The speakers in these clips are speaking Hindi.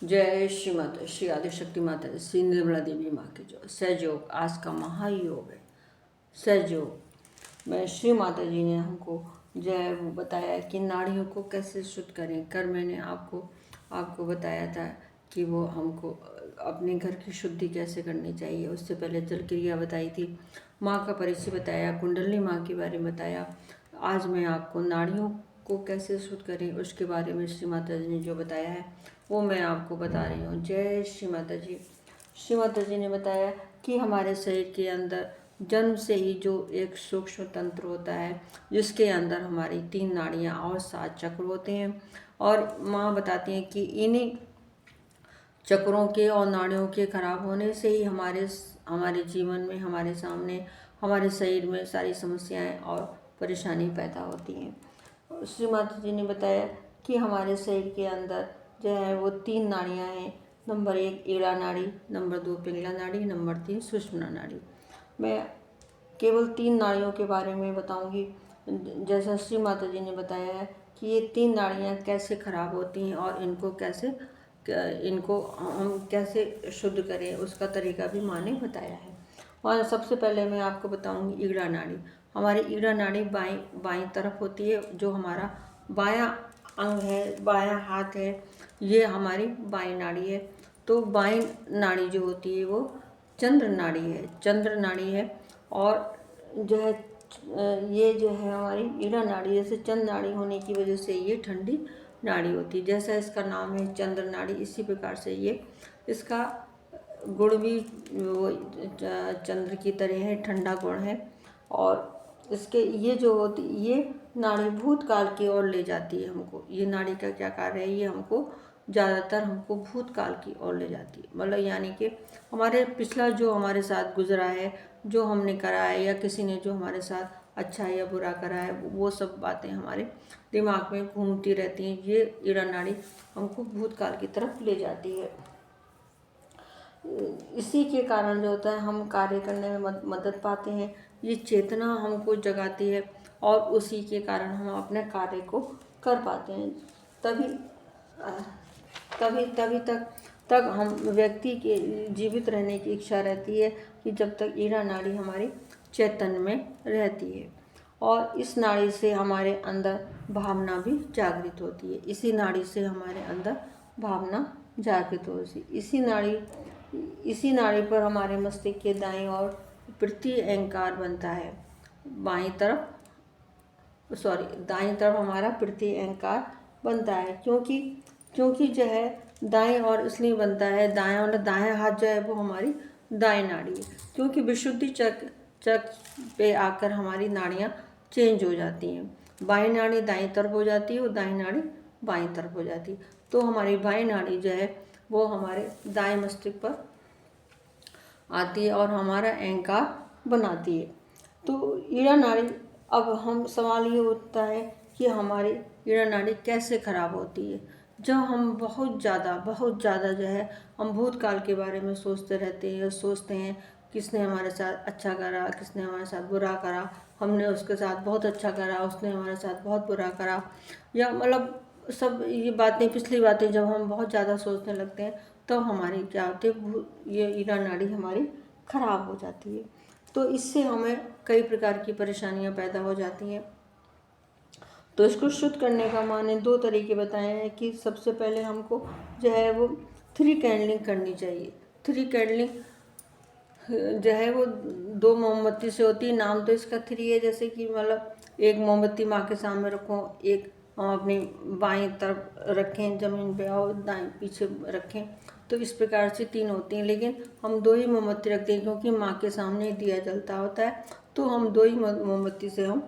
जय श्री माता श्री आदिशक्ति माता श्री निर्मला देवी माँ की जो सहयोग आज का महायोग है। सहयोग में श्री माता जी ने हमको जो है वो बताया कि नाड़ियों को कैसे शुद्ध करें। कर मैंने आपको बताया था कि वो हमको अपने घर की शुद्धि कैसे करनी चाहिए। उससे पहले जल क्रिया बताई थी, माँ का परिचय बताया, कुंडली माँ के बारे में बताया। आज मैं आपको नाड़ियों को कैसे शुद्ध करें उसके बारे में श्री माता जी ने जो बताया है वो मैं आपको बता रही हूँ। जय श्री माता जी। श्री माता जी ने बताया कि हमारे शरीर के अंदर जन्म से ही जो एक सूक्ष्म तंत्र होता है जिसके अंदर हमारी 3 नाड़ियाँ और 7 चक्र होते हैं। और माँ बताती हैं कि इन्हीं चक्रों के और नाड़ियों के खराब होने से ही हमारे जीवन में, हमारे सामने, हमारे शरीर में सारी समस्याएं और परेशानी पैदा होती हैं। श्री माता जी ने बताया कि हमारे शरीर के अंदर जो है वो 3 नाड़ियाँ हैं। नंबर 1 ईड़ा नाड़ी, नंबर 2 पिंगला नाड़ी, नंबर 3 सुषुम्ना नाड़ी। मैं केवल 3 नाड़ियों के बारे में बताऊंगी। जैसा श्री माता जी ने बताया है कि ये 3 नाड़ियाँ कैसे खराब होती हैं और इनको हम कैसे शुद्ध करें उसका तरीका भी माँ ने बताया है। और सबसे पहले मैं आपको बताऊंगी ईड़ा नाड़ी। हमारी ईड़ा नाड़ी बाईं तरफ होती है। जो हमारा बायां अंग है, बायां हाथ है, ये हमारी बाईं नाड़ी है। तो बाईं नाड़ी जो होती है वो चंद्र नाड़ी है। और जो है ये जो है हमारी ईड़ा नाड़ी, जैसे चंद्र नाड़ी होने की वजह से ये ठंडी नाड़ी होती है। जैसा इसका नाम है चंद्र नाड़ी, इसी प्रकार से ये इसका गुण भी वो चंद्र की तरह है, ठंडा गुण है। और इसके ये जो होती ये नाड़ी भूतकाल की ओर ले जाती है हमको। ये नाड़ी का क्या कार्य है, ये हमको ज़्यादातर हमको भूतकाल की ओर ले जाती है। मतलब यानी कि हमारे पिछला जो हमारे साथ गुजरा है, जो हमने करा है, या किसी ने जो हमारे साथ अच्छा या बुरा करा है, वो सब बातें हमारे दिमाग में घूमती रहती हैं। ये ईड़ा नाड़ी हमको भूतकाल की तरफ ले जाती है। इसी के कारण जो होता है हम कार्य करने में मदद पाते हैं। ये चेतना हमको जगाती है और उसी के कारण हम अपने कार्य को कर पाते हैं। तभी तक हम व्यक्ति के जीवित रहने की इच्छा रहती है कि जब तक ईड़ा नाड़ी हमारी चैतन्य में रहती है। और इस नाड़ी से हमारे अंदर भावना भी जागृत होती है। इसी नाड़ी से हमारे अंदर भावना जागृत होती है। इसी नाड़ी पर हमारे मस्तिष्क के दाईं ओर प्रति अहंकार बनता है। दाईं तरफ हमारा प्रति अहंकार बनता है। क्योंकि जो है दाएं और इसलिए बनता है, दायां हाथ जो है वो हमारी दाएं नाड़ी है। क्योंकि विशुद्धि चक्र पे आकर हमारी नाड़ियाँ चेंज हो जाती हैं। बाईं नाड़ी दाईं तरफ हो जाती है और दाईं नाड़ी बाईं तरफ हो जाती है। तो हमारी बाईं नाड़ी जो है वो हमारे दाएं मस्तिष्क पर आती है और हमारा अहंकार बनाती है। तो ईड़ा नाड़ी, अब हम सवाल ये उठता है कि हमारी ईड़ा नाड़ी कैसे खराब होती है। जब हम बहुत ज़्यादा जो है हम भूतकाल के बारे में सोचते रहते हैं, सोचते हैं किसने हमारे साथ अच्छा करा, किसने हमारे साथ बुरा करा, हमने उसके साथ बहुत अच्छा करा, उसने हमारे साथ बहुत बुरा करा, या मतलब सब ये बातें, पिछली बातें जब हम बहुत ज़्यादा सोचने लगते हैं तो हमारी क्या होती है, ये ईड़ा नाड़ी हमारी खराब हो जाती है। तो इससे हमें कई प्रकार की परेशानियां पैदा हो जाती हैं। तो इसको शुद्ध करने का मैंने 2 तरीके बताए हैं कि सबसे पहले हमको जो है वो 3 कैंडलिंग करनी चाहिए। 3 कैंडलिंग जो है वो 2 मोमबत्ती से होती है। नाम तो इसका 3 है, जैसे कि मतलब एक मोमबत्ती माँ के सामने रखो, एक हम अपनी बाईं तरफ रखें ज़मीन पे और दाएं पीछे रखें, तो इस प्रकार से 3 होती हैं। लेकिन हम 2 ही मोमबत्ती रखते हैं क्योंकि माँ के सामने दिया जलता होता है, तो हम 2 ही मोमबत्ती से हम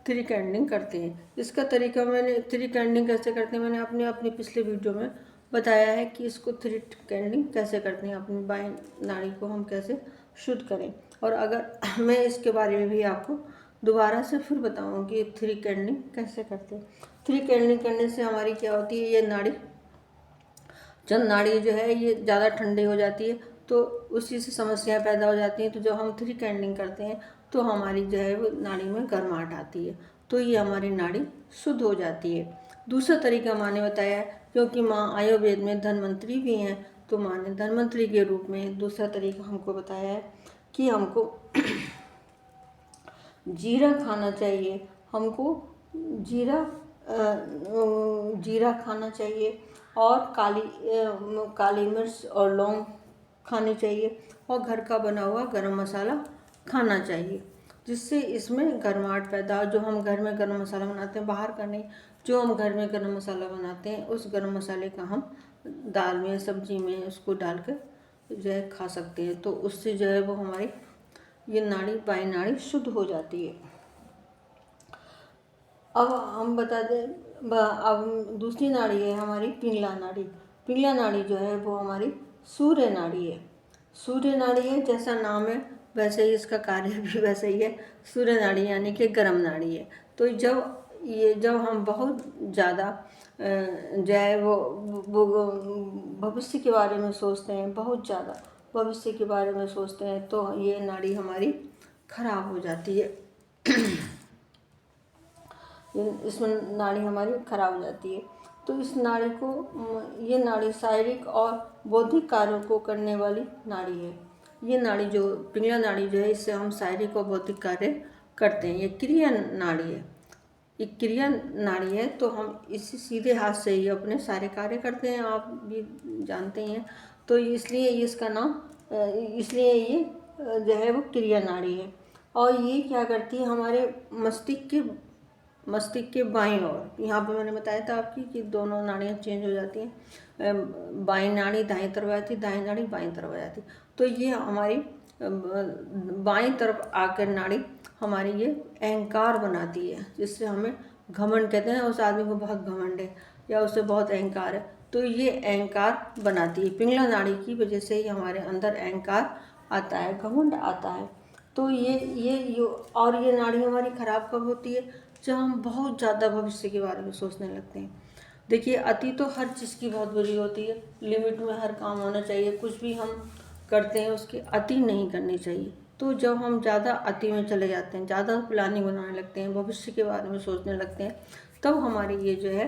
3 कैंडलिंग करते हैं। इसका तरीका मैंने 3 कैंडलिंग कैसे करते हैं मैंने अपने पिछले वीडियो में बताया है कि इसको 3 कैंडलिंग कैसे करते हैं, अपनी बाईं नाड़ी को हम कैसे शुद्ध करें। और अगर मैं इसके बारे में भी आपको दोबारा से फिर बताऊंगी 3 कैंडलिंग कैसे करते हैं। 3 कैंडलिंग करने से हमारी क्या होती है, ये नाड़ी, चंद नाड़ी जो है ये ज़्यादा ठंडी हो जाती है, तो उसी से समस्याएं पैदा हो जाती हैं। तो जब हम 3 कैंडलिंग करते हैं तो हमारी जो है वो नाड़ी में गर्माहट आती है, तो ये हमारी नाड़ी शुद्ध हो जाती है। दूसरा तरीका मैंने बताया है, क्योंकि माँ आयुर्वेद में धन्वंतरी भी हैं, तो माँ ने धन्वंतरी के रूप में दूसरा तरीका हमको बताया है कि हमको जीरा खाना चाहिए, हमको जीरा जीरा खाना चाहिए और काली मिर्च और लौंग खानी चाहिए और घर का बना हुआ गरम मसाला खाना चाहिए, जिससे इसमें गर्माहट पैदा, जो हम घर में गरम मसाला बनाते हैं, बाहर का नहीं, जो हम घर में गरम मसाला बनाते हैं उस गरम मसाले का हम दाल में सब्जी में उसको डालकर जो है खा सकते हैं। तो उससे जो है वो हमारी ये नाड़ी बाई नाड़ी शुद्ध हो जाती है। अब हम बता दें, अब दूसरी नाड़ी है हमारी पिंगला नाड़ी। पिंगला नाड़ी जो है वो हमारी सूर्य नाड़ी है। सूर्य नाड़ी है, जैसा नाम है वैसे ही इसका कार्य भी वैसे ही है। सूर्य नाड़ी यानी कि गर्म नाड़ी है। तो जब हम बहुत ज़्यादा जो है वो भविष्य के बारे में सोचते हैं, बहुत ज़्यादा भविष्य के बारे में सोचते हैं, तो ये नाड़ी हमारी खराब हो जाती है। इसमें नाड़ी हमारी खराब हो जाती है। तो इस नाड़ी को, ये नाड़ी शारीरिक और बौद्धिक कार्यों को करने वाली नाड़ी है। ये नाड़ी जो पिंगला नाड़ी जो है, इससे हम शारीरिक और बौद्धिक कार्य करते हैं। ये क्रिया नाड़ी है, ये क्रिया नाड़ी है, तो हम इसी सीधे हाथ से ही अपने सारे कार्य करते हैं, आप भी जानते हैं। तो इसलिए इसका नाम, इसलिए ये जो है वो क्रिया नाड़ी है। और ये क्या करती है, हमारे मस्तिष्क के बाईं ओर, यहाँ पे मैंने बताया था आपकी कि दोनों नाड़ियाँ चेंज हो जाती हैं, बाईं नाड़ी दाईं तरफ आ जाती है, दाईं नाड़ी बाईं तरफ आ जाती है। तो ये हमारी बाईं तरफ आकर नाड़ी हमारी ये अहंकार बनाती है, जिससे हमें घमंड कहते हैं, उस आदमी को बहुत घमंड है या उसे बहुत अहंकार है, तो ये अहंकार बनाती है। पिंगला नाड़ी की वजह से ही हमारे अंदर अहंकार आता है, घमंड आता है। तो और ये नाड़ी हमारी खराब कब होती है, जब हम बहुत ज़्यादा भविष्य के बारे में सोचने लगते हैं। देखिए, अति तो हर चीज़ की बहुत बुरी होती है, लिमिट में हर काम होना चाहिए। कुछ भी हम करते हैं उसकी अति नहीं करनी चाहिए। तो जब हम ज़्यादा अति में चले जाते हैं, ज़्यादा प्लानिंग बनाने लगते हैं, भविष्य के बारे में सोचने लगते हैं, तब हमारी ये जो है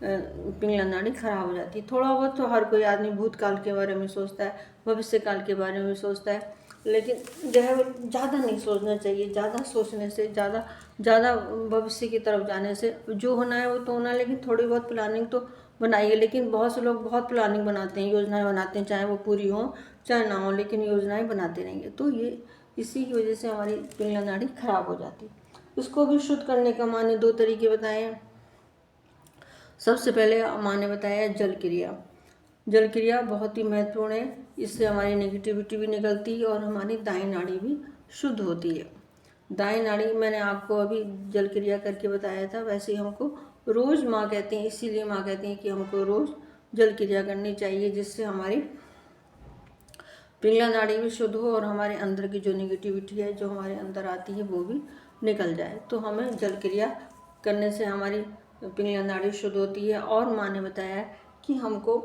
पिंगला नाड़ी खराब हो जाती है। थोड़ा बहुत तो हर कोई आदमी भूतकाल के बारे में सोचता है, भविष्य काल के बारे में सोचता है, लेकिन जो है वो ज़्यादा नहीं सोचना चाहिए। ज़्यादा सोचने से, ज़्यादा भविष्य की तरफ जाने से जो होना है वो तो होना है, लेकिन थोड़ी बहुत प्लानिंग तो बनाइए। लेकिन बहुत से लोग बहुत प्लानिंग बनाते हैं, योजनाएं बनाते हैं, चाहे वो पूरी हो चाहे ना हो, लेकिन योजनाएं बनाते रहेंगे। तो ये इसी की वजह से हमारी पिंगला नाड़ी खराब हो जाती है। इसको भी शुद्ध करने का माँ ने 2 तरीके बताए हैं। सबसे पहले माँ ने बताया जल क्रिया। जल क्रिया बहुत ही महत्वपूर्ण है, इससे हमारी नेगेटिविटी भी निकलती है और हमारी दाएं नाड़ी भी शुद्ध होती है। दाएं नाड़ी मैंने आपको अभी जल क्रिया करके बताया था, वैसे ही हमको रोज़ माँ कहते हैं, इसीलिए माँ कहते हैं कि हमको रोज़ जल क्रिया करनी चाहिए, जिससे हमारी पिंगला नाड़ी भी शुद्ध हो और हमारे अंदर की जो नेगेटिविटी है जो हमारे अंदर आती है वो भी निकल जाए। तो हमें जल क्रिया करने से हमारी पिंगला नाड़ी शुद्ध होती है। और माँ ने बताया कि हमको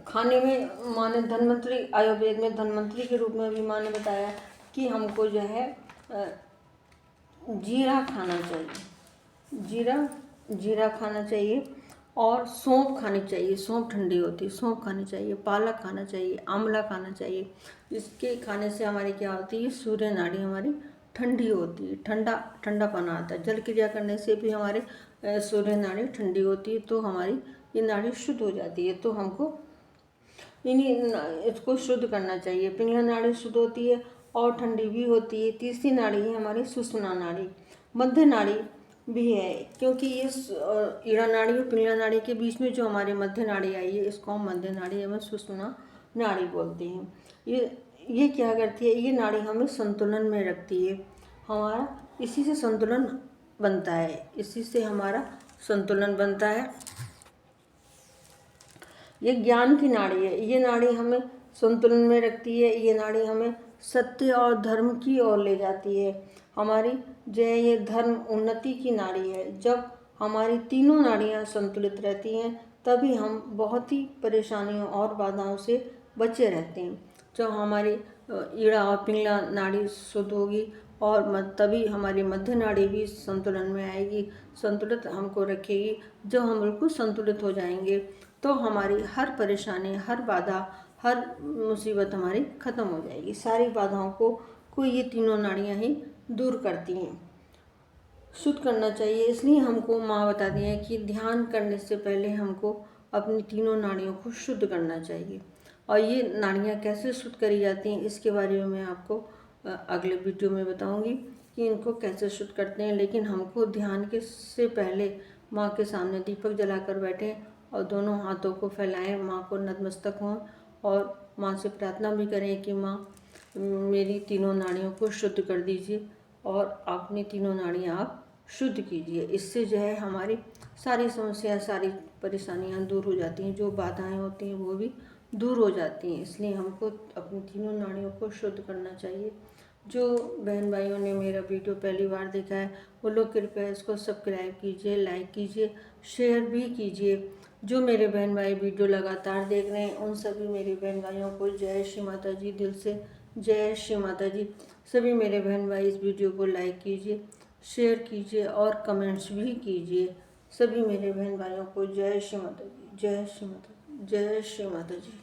खाने में, माँ ने धन्वंतरी, आयुर्वेद में धन्वंतरी के रूप में भी माँ ने बताया कि हमको जो है जीरा खाना चाहिए, जीरा खाना चाहिए और सौंफ खानी चाहिए। सौंफ ठंडी होती है, सौंफ खानी चाहिए, पालक खाना चाहिए, आंवला खाना चाहिए। इसके खाने से हमारी क्या होती है, सूर्य नाड़ी हमारी ठंडी होती है, ठंडापन आता है। जल क्रिया करने से भी हमारे सूर्य नाड़ी ठंडी होती है, तो हमारी ये नाड़ी शुद्ध हो जाती है। तो हमको इसको शुद्ध करना चाहिए। पिंगला नाड़ी शुद्ध होती है और ठंडी भी होती है। तीसरी नाड़ी है हमारी सुषुम्ना नाड़ी। मध्य नाड़ी भी है, क्योंकि ये ईड़ा नाड़ी और पिंगला नाड़ी के बीच में जो हमारी मध्य नाड़ी आई है, इसको हम मध्य नाड़ी एवं सुषुम्ना नाड़ी बोलते हैं। ये क्या करती है, ये नाड़ी हमें संतुलन में रखती है। हमारा इसी से संतुलन बनता है, इसी से हमारा संतुलन बनता है। ये ज्ञान की नाड़ी है, ये नाड़ी हमें संतुलन में रखती है। ये नाड़ी हमें सत्य और धर्म की ओर ले जाती है। हमारी जो है ये धर्म उन्नति की नाड़ी है। जब हमारी तीनों नाड़ियाँ संतुलित रहती हैं तभी हम बहुत ही परेशानियों और बाधाओं से बचे रहते हैं। जब हमारी ईड़ा और पिंगला नाड़ी शुद्ध होगी और तभी हमारी मध्य नाड़ी भी संतुलन में आएगी, संतुलित हमको रखेगी। जब हम बिल्कुल संतुलित हो जाएंगे तो हमारी हर परेशानी, हर बाधा, हर मुसीबत हमारी ख़त्म हो जाएगी। सारी बाधाओं को ये तीनों नाड़ियाँ ही दूर करती हैं। शुद्ध करना चाहिए, इसलिए हमको माँ बताती हैं कि ध्यान करने से पहले हमको अपनी तीनों नाड़ियों को शुद्ध करना चाहिए। और ये नाड़ियाँ कैसे शुद्ध करी जाती हैं इसके बारे में मैं आपको अगले वीडियो में बताऊंगी कि इनको कैसे शुद्ध करते हैं। लेकिन हमको ध्यान के से पहले माँ के सामने दीपक जलाकर बैठें और दोनों हाथों को फैलाएं, माँ को नतमस्तक हों और माँ से प्रार्थना भी करें कि माँ मेरी तीनों नाड़ियों को शुद्ध कर दीजिए और अपनी तीनों नाड़ियाँ आप शुद्ध कीजिए। इससे जो है हमारी सारी समस्या, सारी परेशानियाँ दूर हो जाती हैं, जो बाधाएं होती हैं वो भी दूर हो जाती हैं। इसलिए हमको अपनी तीनों नाड़ियों को शुद्ध करना चाहिए। जो बहन भाइयों ने मेरा वीडियो पहली बार देखा है वो लोग कृपया इसको सब्सक्राइब कीजिए, लाइक कीजिए, शेयर भी कीजिए। जो मेरे बहन भाई वीडियो लगातार देख रहे हैं उन सभी मेरे बहन भाइयों को जय श्री माता जी, दिल से जय श्री माता जी। सभी मेरे बहन भाई इस वीडियो को लाइक कीजिए, शेयर कीजिए और कमेंट्स भी कीजिए। सभी मेरे बहन भाइयों को जय श्री माता जी, जय श्री माता जी, जय श्री माता जी।